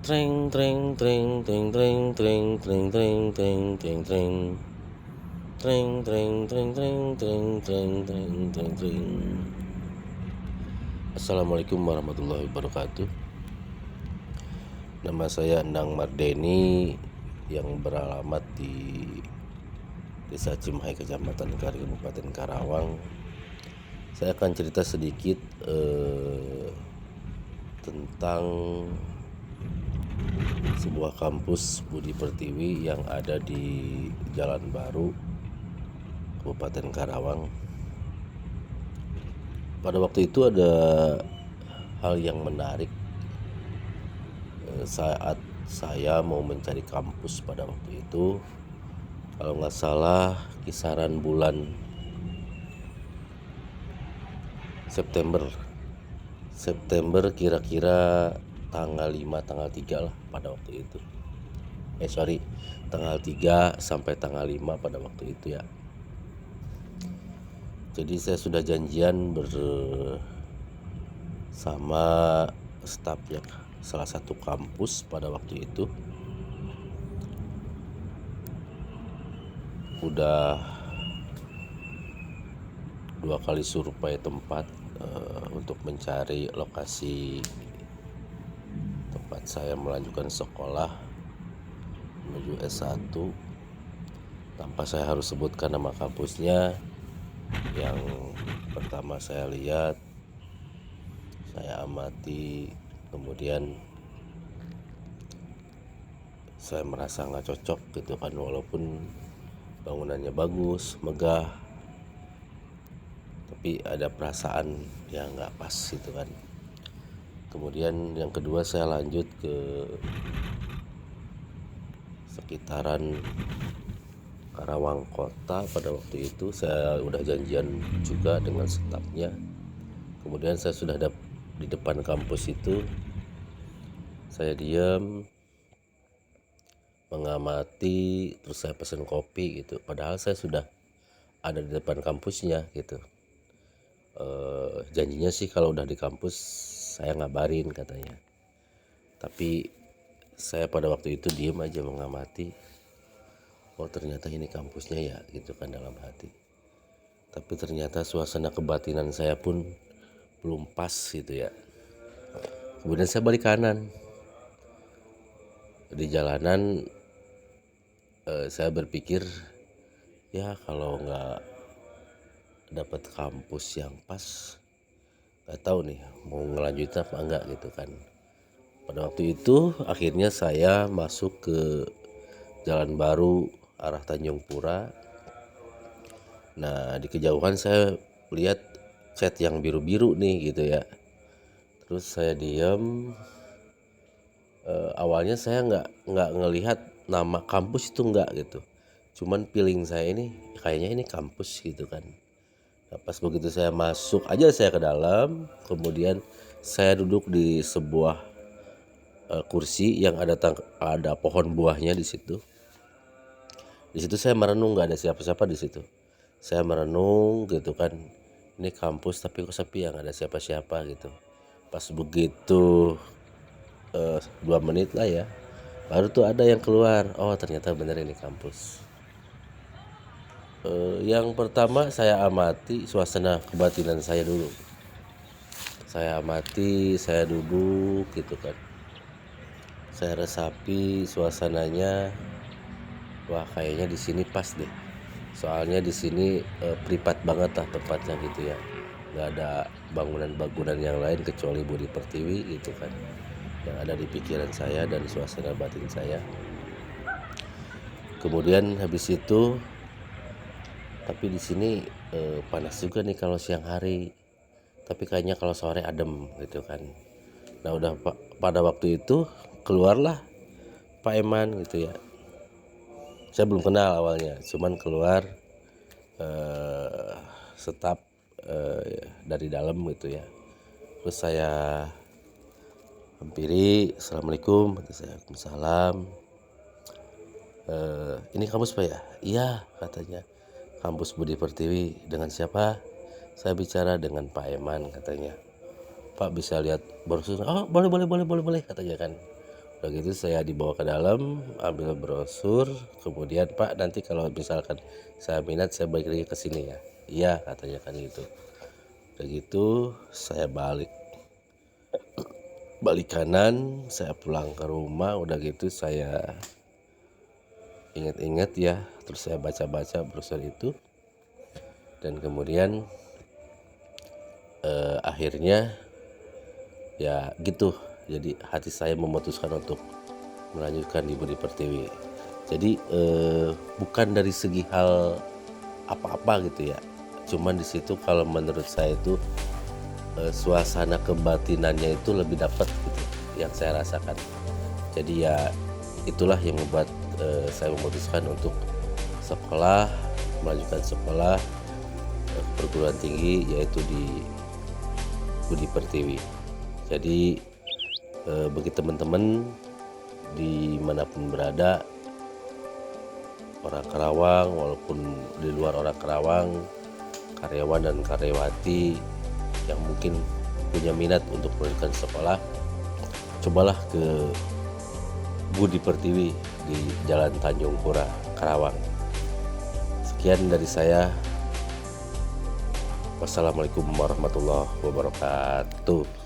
Treng treng treng treng treng treng treng treng treng treng treng treng treng treng treng treng treng treng treng treng. Assalamualaikum warahmatullahi wabarakatuh. Nama saya Endang Mardeni yang beralamat di Desa Cimahi, Kecamatan Kari, Kabupaten Karawang. Saya akan cerita sedikit tentang sebuah kampus Budi Pertiwi yang ada di Jalan Baru, Kabupaten Karawang. Pada waktu itu ada hal yang menarik saat saya mau mencari kampus pada waktu itu. Kalau nggak salah kisaran bulan September kira-kira tanggal 5 tanggal 3 lah pada waktu itu. Tanggal 3 sampai tanggal 5 pada waktu itu ya. Jadi saya sudah janjian bersama staf ya salah satu kampus pada waktu itu. Udah 2 kali survei tempat untuk mencari lokasi tempat saya melanjutkan sekolah menuju S1 tanpa saya harus sebutkan nama kampusnya. Yang pertama saya lihat, saya amati, kemudian saya merasa nggak cocok gitu kan, walaupun bangunannya bagus, megah, tapi ada perasaan yang nggak pas gitu kan. Kemudian yang kedua saya lanjut ke sekitaran Karawang Kota. Pada waktu itu saya udah janjian juga dengan stafnya. Kemudian saya sudah di depan kampus itu, saya diam mengamati, terus saya pesen kopi gitu. Padahal saya sudah ada di depan kampusnya gitu. Janjinya sih kalau udah di kampus saya ngabarin katanya. Tapi saya pada waktu itu diam aja mengamati. Oh ternyata ini kampusnya ya gitu kan dalam hati. Tapi ternyata suasana kebatinan saya pun belum pas gitu ya. Kemudian saya balik kanan. Di jalanan saya berpikir ya kalau nggak dapat kampus yang pas, nggak tahu nih mau ngelanjutin apa enggak gitu kan. Pada waktu itu akhirnya saya masuk ke Jalan Baru arah Tanjung Pura. Nah di kejauhan saya lihat cat yang biru-biru nih gitu ya. Terus saya diam. Awalnya saya nggak ngelihat nama kampus itu nggak gitu. Cuman feeling saya ini kayaknya ini kampus gitu kan. Nah, pas begitu saya masuk aja saya ke dalam, kemudian saya duduk di sebuah kursi yang ada pohon buahnya di situ. Di situ saya merenung, nggak ada siapa-siapa di situ. Saya merenung gitu kan. Ini kampus tapi kok sepi ya, nggak ada siapa-siapa gitu. Pas begitu 2 menit lah ya, baru tuh ada yang keluar. Oh ternyata bener ini kampus. Yang pertama saya amati suasana kebatinan saya dulu. Saya amati, saya duduk gitu kan. Saya resapi suasananya. Wah kayaknya di sini pas deh. Soalnya di sini privat banget lah tempatnya gitu ya. Nggak ada bangunan-bangunan yang lain kecuali Budi Pertiwi gitu kan, yang ada di pikiran saya dan suasana batin saya. Kemudian habis itu, tapi di sini panas juga nih kalau siang hari. Tapi kayaknya kalau sore adem gitu kan. Nah udah pada waktu itu keluarlah Pak Eman gitu ya. Saya belum kenal awalnya, cuman keluar staf dari dalam gitu ya. Terus saya hampiri, assalamualaikum, saya waalaikumsalam. Ini kampus Pak ya? Iya katanya, kampus Budi Pertiwi. Dengan siapa? Saya bicara dengan Pak Eman katanya. Pak bisa lihat brosur? Oh boleh katanya kan. Udah gitu saya dibawa ke dalam, ambil brosur, kemudian Pak nanti kalau misalkan saya minat saya balik lagi ke sini ya. Iya katanya kan gitu. Udah gitu saya balik kanan, saya pulang ke rumah, udah gitu saya ingat-ingat ya, terus saya baca-baca brosur itu dan kemudian akhirnya ya gitu. Jadi hati saya memutuskan untuk melanjutkan di Budi Pertiwi. Jadi bukan dari segi hal apa-apa gitu ya. Cuman di situ kalau menurut saya itu suasana kebatinannya itu lebih dapat gitu yang saya rasakan. Jadi ya itulah yang membuat saya memutuskan untuk melanjutkan sekolah perguruan tinggi yaitu di Budi Pertiwi. Jadi bagi teman-teman dimanapun berada, orang Karawang walaupun di luar orang Karawang, karyawan dan karyawati yang mungkin punya minat untuk melanjutkan sekolah, cobalah ke Budi Pertiwi di Jalan Tanjung Pura, Karawang. Sekian dari saya. Wassalamualaikum warahmatullahi wabarakatuh.